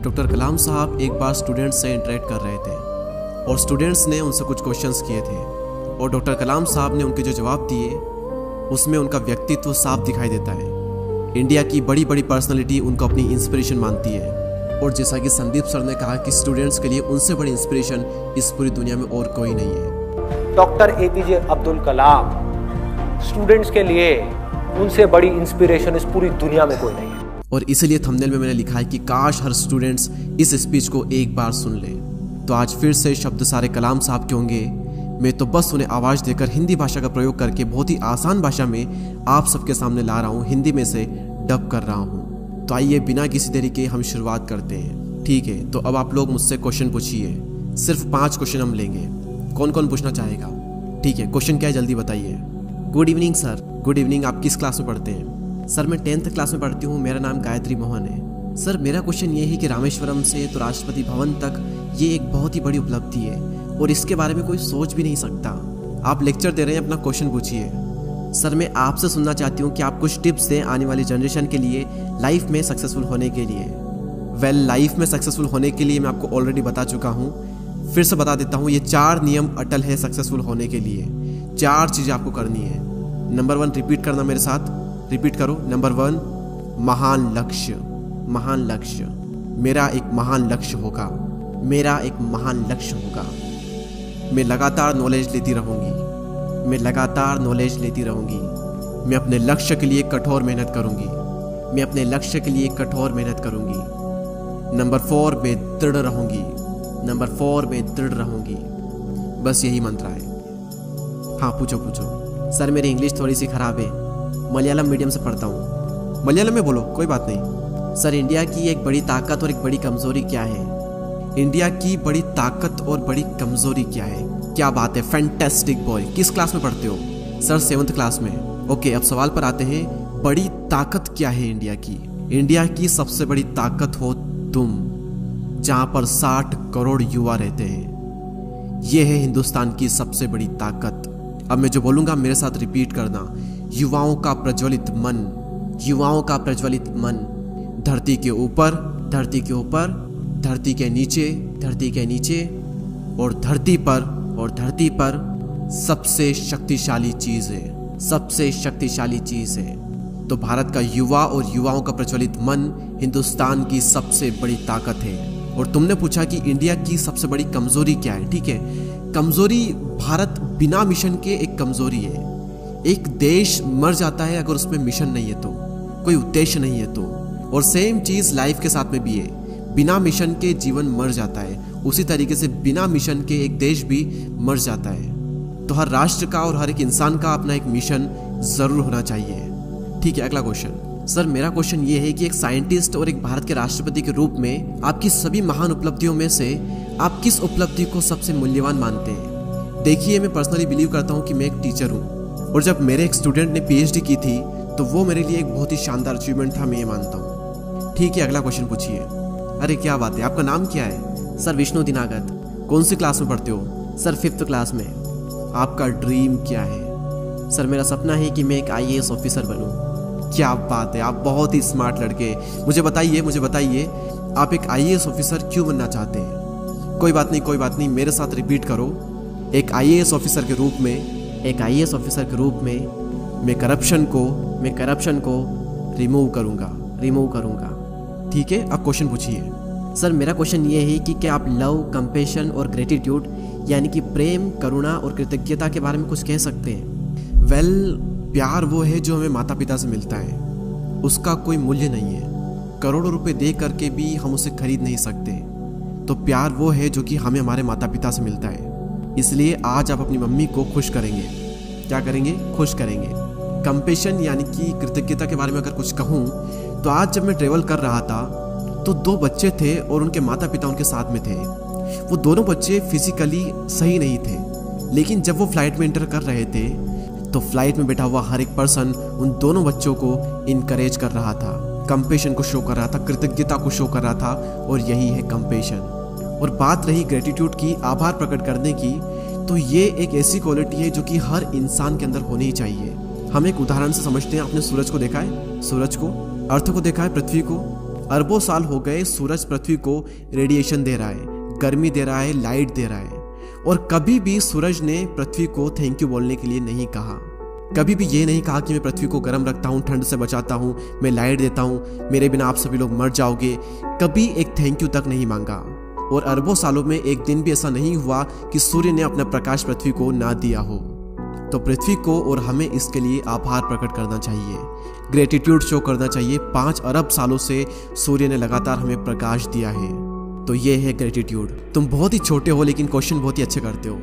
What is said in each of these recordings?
Doctor कलाम साहब एक बार students से इंटरेक्ट कर रहे थे और स्टूडेंट्स ने उनसे कुछ क्वेश्चंस किए थे और डॉक्टर कलाम साहब ने उनके जो जवाब दिए उसमें उनका व्यक्तित्व साफ दिखाई देता है। इंडिया की बड़ी बड़ी पर्सनालिटी उनको अपनी इंस्पिरेशन मानती है और जैसा कि संदीप सर ने कहा कि स्टूडेंट्स के लिए उनसे बड़ी इंस्पिरेशन इस पूरी दुनिया में और कोई नहीं है। Doctor APJ Abdul Kalam students के लिए उनसे बड़ी इंस्पिरेशन इस पूरी दुनिया में कोई नहीं है। और इसीलिए थंबनेल में मैंने लिखा है कि काश हर स्टूडेंट्स इस स्पीच को एक बार सुन ले। तो आज फिर से शब्द सारे कलाम साहब के होंगे। मैं तो बस उन्हें आवाज़ देकर हिंदी भाषा का प्रयोग करके बहुत ही आसान भाषा में आप सबके सामने ला रहा हूँ, हिंदी में से डब कर रहा हूँ। तो आइए बिना किसी देरी के हम शुरुआत करते हैं। ठीक है, तो अब आप लोग मुझसे क्वेश्चन पूछिए। सिर्फ 5 क्वेश्चन हम लेंगे। कौन कौन पूछना चाहेगा? ठीक है, क्वेश्चन क्या है जल्दी बताइए। Good evening sir. Good evening. आप किस क्लास में पढ़ते हैं? सर मैं 10th क्लास में पढ़ती हूँ, मेरा नाम गायत्री मोहन है। सर मेरा क्वेश्चन ये है कि रामेश्वरम से तो राष्ट्रपति भवन तक ये एक बहुत ही बड़ी उपलब्धि है और इसके बारे में कोई सोच भी नहीं सकता। आप लेक्चर दे रहे हैं, अपना क्वेश्चन पूछिए। सर मैं आपसे सुनना चाहती हूँ कि आप कुछ टिप्स दें आने वाली जनरेशन के लिए लाइफ में सक्सेसफुल होने के लिए। लाइफ में सक्सेसफुल होने के लिए मैं आपको ऑलरेडी बता चुका हूँ, फिर से बता देता हूँ। ये 4 नियम अटल है सक्सेसफुल होने के लिए। 4 चीज़ें आपको करनी है। नंबर 1 रिपीट करना मेरे साथ, रिपीट करो। नंबर 1 महान लक्ष्य। महान लक्ष्य। मेरा एक महान लक्ष्य होगा। मेरा एक महान लक्ष्य होगा। मैं लगातार नॉलेज लेती रहूँगी। मैं लगातार नॉलेज लेती रहूँगी। मैं अपने लक्ष्य के लिए कठोर मेहनत करूँगी। मैं अपने लक्ष्य के लिए कठोर मेहनत करूँगी। नंबर 4 मैं दृढ़ रहूँगी। नंबर 4 मैं दृढ़ रहूँगी। बस यही मंत्र है। हाँ पूछो पूछो। सर मेरी इंग्लिश थोड़ी सी खराब है, मलयालम मीडियम से पढ़ता हूँ। मलयालम में बोलो, कोई बात नहीं। सर इंडिया की एक बड़ी ताकत और एक बड़ी कमजोरी क्या है? इंडिया की बड़ी ताकत और बड़ी कमजोरी क्या है? क्या बात है, फैंटास्टिक बॉय। किस क्लास में पढ़ते हो? सर 7th क्लास में। ओके, अब सवाल पर आते हैं। बड़ी ताकत क्या है इंडिया की? इंडिया की सबसे बड़ी ताकत हो तुम, जहां पर 60 करोड़ युवा रहते हैं। यह है हिंदुस्तान की सबसे बड़ी ताकत। अब मैं जो बोलूंगा मेरे साथ रिपीट करना। युवाओं का प्रज्वलित मन। युवाओं का प्रज्वलित मन। धरती के ऊपर, धरती के ऊपर, धरती के नीचे, धरती के नीचे और धरती पर, और धरती पर सबसे शक्तिशाली चीज है। सबसे शक्तिशाली चीज है। तो भारत का युवा और युवाओं का प्रज्वलित मन हिंदुस्तान की सबसे बड़ी ताकत है। और तुमने पूछा कि इंडिया की सबसे बड़ी कमजोरी क्या है। ठीक है, कमजोरी भारत बिना मिशन के एक कमजोरी है। एक देश मर जाता है अगर उसमें मिशन नहीं है तो, कोई उद्देश्य नहीं है तो। और सेम चीज लाइफ के साथ में भी है। बिना मिशन के जीवन मर जाता है, उसी तरीके से बिना मिशन के एक देश भी मर जाता है। तो हर राष्ट्र का और हर एक इंसान का अपना एक मिशन जरूर होना चाहिए। ठीक है, अगला क्वेश्चन। सर मेरा क्वेश्चन ये है कि एक साइंटिस्ट और एक भारत के राष्ट्रपति के रूप में आपकी सभी महान उपलब्धियों में से आप किस उपलब्धि को सबसे मूल्यवान मानते हैं? देखिए, मैं पर्सनली बिलीव करता हूँ कि मैं एक टीचर हूँ और जब मेरे एक स्टूडेंट ने PhD की थी तो वो मेरे लिए एक बहुत ही शानदार अचीवमेंट था, मैं ये मानता हूँ। ठीक है, अगला क्वेश्चन पूछिए। अरे क्या बात है, आपका नाम क्या है? सर विष्णु दिनागत। कौन सी क्लास में पढ़ते हो? सर 5th क्लास में। आपका ड्रीम क्या है? सर मेरा सपना है कि मैं एक IAS ऑफिसर बनूं। क्या बात है, आप बहुत ही स्मार्ट लड़के। मुझे बताइए आप एक IAS ऑफिसर क्यों बनना चाहते हैं? कोई बात नहीं, कोई बात नहीं, मेरे साथ रिपीट करो। एक IAS ऑफिसर के रूप में, एक IAS ऑफिसर के रूप में मैं करप्शन को रिमूव करूंगा। ठीक है, अब क्वेश्चन पूछिए। सर मेरा क्वेश्चन ये है कि क्या आप लव, कंपैशन और ग्रेटिट्यूड यानी कि प्रेम, करुणा और कृतज्ञता के बारे में कुछ कह सकते हैं? प्यार वो है जो हमें माता पिता से मिलता है, उसका कोई मूल्य नहीं है। करोड़ों रुपए दे करके भी हम उसे खरीद नहीं सकते। तो प्यार वो है जो कि हमें हमारे माता पिता से मिलता है। इसलिए आज आप अपनी मम्मी को खुश करेंगे। क्या करेंगे? खुश करेंगे। कंपैशन यानी कि कृतज्ञता के बारे में अगर कुछ कहूँ तो आज जब मैं ट्रेवल कर रहा था तो 2 बच्चे थे और उनके माता पिता उनके साथ में थे। वो दोनों बच्चे फिजिकली सही नहीं थे, लेकिन जब वो फ्लाइट में एंटर कर रहे थे तो फ्लाइट में बैठा हुआ हर एक पर्सन उन दोनों बच्चों को इनकरेज कर रहा था, कंपैशन को शो कर रहा था, कृतज्ञता को शो कर रहा था। और यही है कंपैशन। और बात रही ग्रेटिट्यूड की, आभार प्रकट करने की, तो ये एक ऐसी क्वालिटी है जो कि हर इंसान के अंदर होनी ही चाहिए। हम एक उदाहरण से समझते हैं। आपने सूरज को देखा है? सूरज को, अर्थ को देखा है, पृथ्वी को? अरबों साल हो गए सूरज पृथ्वी को रेडिएशन दे रहा है, गर्मी दे रहा है, लाइट दे रहा है, और कभी भी सूरज ने पृथ्वी को थैंक यू बोलने के लिए नहीं कहा। कभी भी ये नहीं कहा कि मैं पृथ्वी को गर्म रखता हूँ, ठंड से बचाता हूँ, मैं लाइट देता हूँ, मेरे बिना आप सभी लोग मर जाओगे। कभी एक थैंक यू तक नहीं मांगा। और अरबों सालों में एक दिन भी ऐसा नहीं हुआ कि सूर्य ने अपना प्रकाश पृथ्वी को ना दिया हो। तो पृथ्वी को और हमें इसके लिए आभार प्रकट करना चाहिए, ग्रेटिट्यूड शो करना चाहिए। 5 अरब सालों से सूर्य ने लगातार हमें प्रकाश दिया है, तो ये है ग्रेटिट्यूड। तुम बहुत ही छोटे हो लेकिन क्वेश्चन बहुत ही अच्छे करते हो।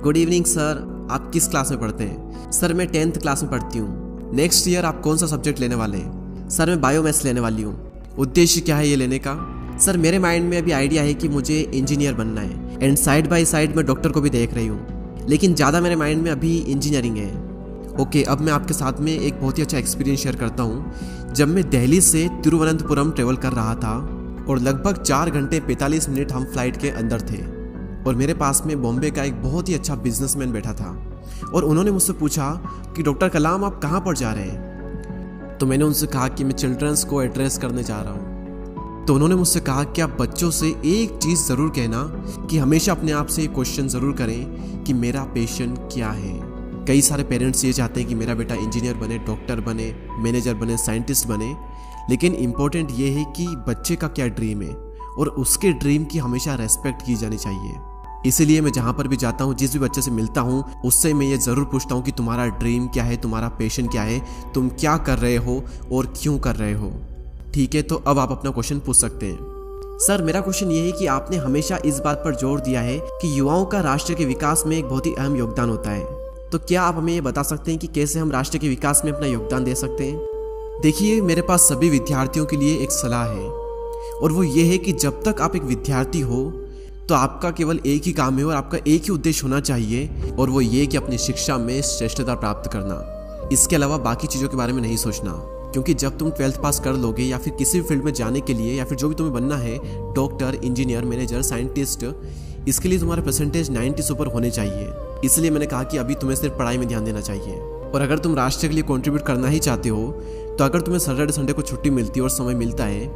गुड इवनिंग सर, आप किस क्लास में पढ़ते हैं? सर मैं 10th क्लास में पढ़ती हूँ। नेक्स्ट ईयर आप कौन सा सब्जेक्ट लेने वाले हैं? सर मैं बायोमैथ्स लेने वाली हूँ। उद्देश्य क्या है ये लेने का? सर मेरे माइंड में अभी आइडिया है कि मुझे इंजीनियर बनना है, एंड साइड बाय साइड मैं डॉक्टर को भी देख रही हूँ, लेकिन ज़्यादा मेरे माइंड में अभी इंजीनियरिंग है। ओके, अब मैं आपके साथ में एक बहुत ही अच्छा एक्सपीरियंस शेयर करता हूँ। जब मैं दिल्ली से तिरुवनंतपुरम ट्रेवल कर रहा था और लगभग 4 घंटे 45 मिनट हम फ्लाइट के अंदर थे, और मेरे पास में बॉम्बे का एक बहुत ही अच्छा बिजनेसमैन बैठा था, और उन्होंने मुझसे पूछा कि डॉक्टर कलाम आप कहाँ पर जा रहे हैं? तो मैंने उनसे कहा कि मैं चिल्ड्रंस को एड्रेस करने जा रहा हूँ। तो उन्होंने मुझसे कहा कि आप बच्चों से एक चीज़ ज़रूर कहना कि हमेशा अपने आप से क्वेश्चन ज़रूर करें कि मेरा पैशन क्या है। कई सारे पेरेंट्स ये चाहते हैं कि मेरा बेटा इंजीनियर बने, डॉक्टर बने, मैनेजर बने, साइंटिस्ट बने, लेकिन इम्पोर्टेंट ये है कि बच्चे का क्या ड्रीम है, और उसके ड्रीम की हमेशा रेस्पेक्ट की जानी चाहिए। इसीलिए मैं जहाँ पर भी जाता हूँ, जिस भी बच्चे से मिलता हूँ, उससे मैं ये ज़रूर पूछता हूँ कि तुम्हारा ड्रीम क्या है, तुम्हारा पैशन क्या है, तुम क्या कर रहे हो और क्यों कर रहे हो। ठीक है, तो अब आप अपना क्वेश्चन पूछ सकते हैं। सर मेरा क्वेश्चन ये है कि आपने हमेशा इस बात पर जोर दिया है कि युवाओं का राष्ट्र के विकास में एक बहुत ही अहम योगदान होता है, तो क्या आप हमें ये बता सकते हैं कि कैसे हम राष्ट्र के विकास में अपना योगदान दे सकते हैं? देखिए, मेरे पास सभी विद्यार्थियों के लिए एक सलाह है, और वो ये है कि जब तक आप एक विद्यार्थी हो तो आपका केवल एक ही काम है और आपका एक ही उद्देश्य होना चाहिए, और वो ये कि अपनी शिक्षा में श्रेष्ठता प्राप्त करना। इसके अलावा बाकी चीज़ों के बारे में नहीं सोचना, क्योंकि जब तुम 12th पास कर लोगे या फिर किसी भी फील्ड में जाने के लिए, या फिर जो भी तुम्हें बनना है, डॉक्टर, इंजीनियर, मैनेजर, साइंटिस्ट, इसके लिए तुम्हारा परसेंटेज 90 से ऊपर होने चाहिए। इसलिए मैंने कहा कि अभी तुम्हें सिर्फ पढ़ाई में ध्यान देना चाहिए। और अगर तुम राष्ट्र के लिए कंट्रीब्यूट करना ही चाहते हो, तो अगर तुम्हें सैटरडे संडे को छुट्टी मिलती है और समय मिलता है,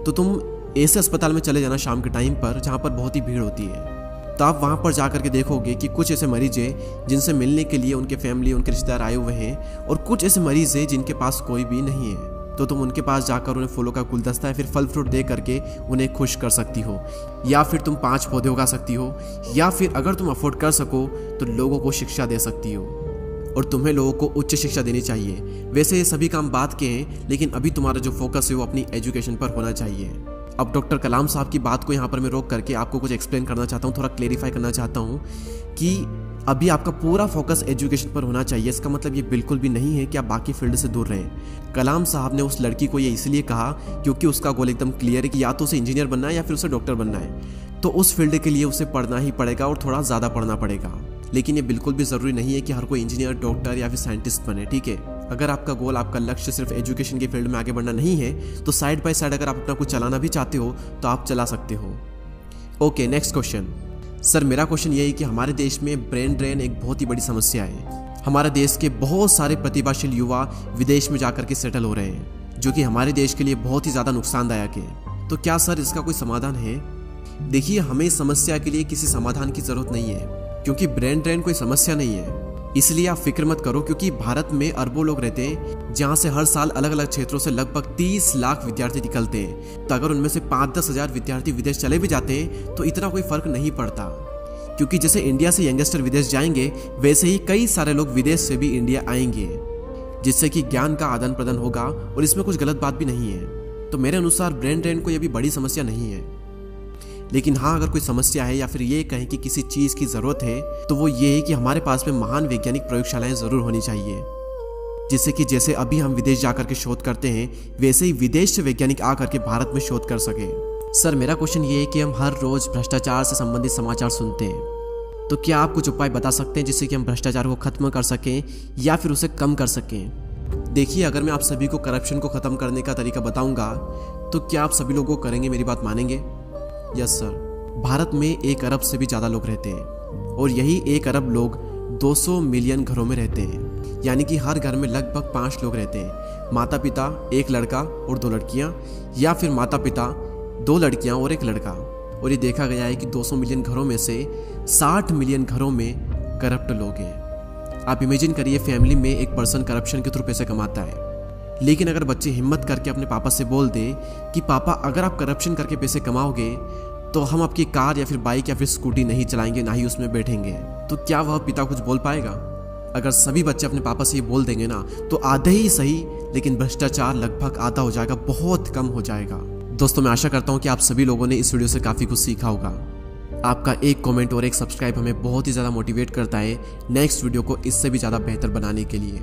तो तुम ऐसे अस्पताल में चले जाना शाम के टाइम पर जहाँ पर बहुत ही भीड़ होती है। तो आप वहाँ पर जा करके देखोगे कि कुछ ऐसे मरीज हैं जिनसे मिलने के लिए उनके फैमिली, उनके रिश्तेदार आए हुए हैं, और कुछ ऐसे मरीज हैं जिनके पास कोई भी नहीं है। तो तुम उनके पास जाकर उन्हें फूलों का गुलदस्ता या फिर फल फ्रूट दे करके उन्हें खुश कर सकती हो, या फिर तुम 5 पौधे उगा सकती हो, या फिर अगर तुम अफोर्ड कर सको तो लोगों को शिक्षा दे सकती हो। और तुम्हें लोगों को उच्च शिक्षा देनी चाहिए। वैसे ये सभी काम बात के हैं, लेकिन अभी तुम्हारा जो फोकस है वो अपनी एजुकेशन पर होना चाहिए। अब डॉक्टर कलाम साहब की बात को यहाँ पर मैं रोक करके आपको कुछ एक्सप्लेन करना चाहता हूँ, थोड़ा क्लेरिफाई करना चाहता हूँ कि अभी आपका पूरा फोकस एजुकेशन पर होना चाहिए। इसका मतलब ये बिल्कुल भी नहीं है कि आप बाकी फील्ड से दूर रहें। कलाम साहब ने उस लड़की को ये इसलिए कहा क्योंकि उसका गोल एकदम क्लियर है कि या तो उसे इंजीनियर बनना है या फिर उसे डॉक्टर बनना है, तो उस फील्ड के लिए उसे पढ़ना ही पड़ेगा और थोड़ा ज़्यादा पढ़ना पड़ेगा। लेकिन ये बिल्कुल भी ज़रूरी नहीं है कि हर कोई इंजीनियर, डॉक्टर या फिर साइंटिस्ट बने। ठीक है, अगर आपका गोल, आपका लक्ष्य सिर्फ एजुकेशन के फील्ड में आगे बढ़ना नहीं है, तो साइड बाय साइड अगर आप अपना कुछ चलाना भी चाहते हो तो आप चला सकते हो। Okay, next question. सर मेरा क्वेश्चन ये है कि हमारे देश में ब्रेन ड्रेन एक बहुत ही बड़ी समस्या है। हमारे देश के बहुत सारे प्रतिभाशाली युवा विदेश में जाकर के सेटल हो रहे हैं, जो कि हमारे देश के लिए बहुत ही ज़्यादा नुकसानदायक है। तो क्या सर इसका कोई समाधान है? देखिए, हमें इस समस्या के लिए किसी समाधान की ज़रूरत नहीं है, क्योंकि ब्रेन ड्रेन कोई समस्या नहीं है। इसलिए आप फिक्र मत करो, क्योंकि भारत में अरबों लोग रहते हैं, जहाँ से हर साल अलग अलग क्षेत्रों से लगभग 30 लाख विद्यार्थी निकलते हैं। तो अगर उनमें से 5-10 हज़ार विद्यार्थी विदेश चले भी जाते हैं तो इतना कोई फर्क नहीं पड़ता, क्योंकि जैसे इंडिया से यंगस्टर विदेश जाएंगे, वैसे ही कई सारे लोग विदेश से भी इंडिया आएंगे, जिससे कि ज्ञान का आदान प्रदान होगा, और इसमें कुछ गलत बात भी नहीं है। तो मेरे अनुसार ब्रेन ड्रेन कोई अभी बड़ी समस्या नहीं है। लेकिन हाँ, अगर कोई समस्या है या फिर ये कहें कि किसी चीज़ की ज़रूरत है, तो वो ये है कि हमारे पास में महान वैज्ञानिक प्रयोगशालाएं ज़रूर होनी चाहिए, जिससे कि जैसे अभी हम विदेश जाकर के शोध करते हैं, वैसे ही विदेश से वैज्ञानिक आकर के भारत में शोध कर सके। सर मेरा क्वेश्चन ये है कि हम हर रोज़ भ्रष्टाचार से संबंधित समाचार सुनते हैं, तो क्या आप कुछ उपाय बता सकते हैं जिससे कि हम भ्रष्टाचार को खत्म कर सकें या फिर उसे कम कर सकें? देखिए, अगर मैं आप सभी को करप्शन को ख़त्म करने का तरीका बताऊंगा, तो क्या आप सभी लोगों को करेंगे, मेरी बात मानेंगे? Yes sir. भारत में 1 अरब से भी ज़्यादा लोग रहते हैं, और यही 1 अरब लोग 200 मिलियन घरों में रहते हैं, यानी कि हर घर में लगभग 5 लोग रहते हैं। माता पिता एक लड़का और 2 लड़कियां, या फिर माता पिता 2 लड़कियां और 1 लड़का। और ये देखा गया है कि 200 मिलियन घरों में से 60 मिलियन घरों में करप्ट लोग हैं। आप इमेजिन करिए, फैमिली में एक पर्सन करप्शन के थ्रू पैसे कमाता है, लेकिन अगर बच्चे हिम्मत करके अपने पापा से बोल दे कि पापा अगर आप करप्शन करके पैसे कमाओगे तो हम आपकी कार या फिर बाइक या फिर स्कूटी नहीं चलाएंगे, ना ही उसमें बैठेंगे, तो क्या वह पिता कुछ बोल पाएगा? अगर सभी बच्चे अपने पापा से ये बोल देंगे ना, तो आधे ही सही लेकिन भ्रष्टाचार लगभग आधा हो जाएगा, बहुत कम हो जाएगा। दोस्तों, मैं आशा करता हूँ कि आप सभी लोगों ने इस वीडियो से काफ़ी कुछ सीखा होगा। आपका एक कमेंट और एक सब्सक्राइब हमें बहुत ही ज़्यादा मोटिवेट करता है नेक्स्ट वीडियो को इससे भी ज़्यादा बेहतर बनाने के लिए।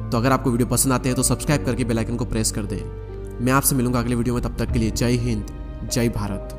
तो अगर आपको वीडियो पसंद आते हैं तो सब्सक्राइब करके बेल आइकन को प्रेस कर दें। मैं आपसे मिलूंगा अगले वीडियो में, तब तक के लिए जय हिंद, जय भारत।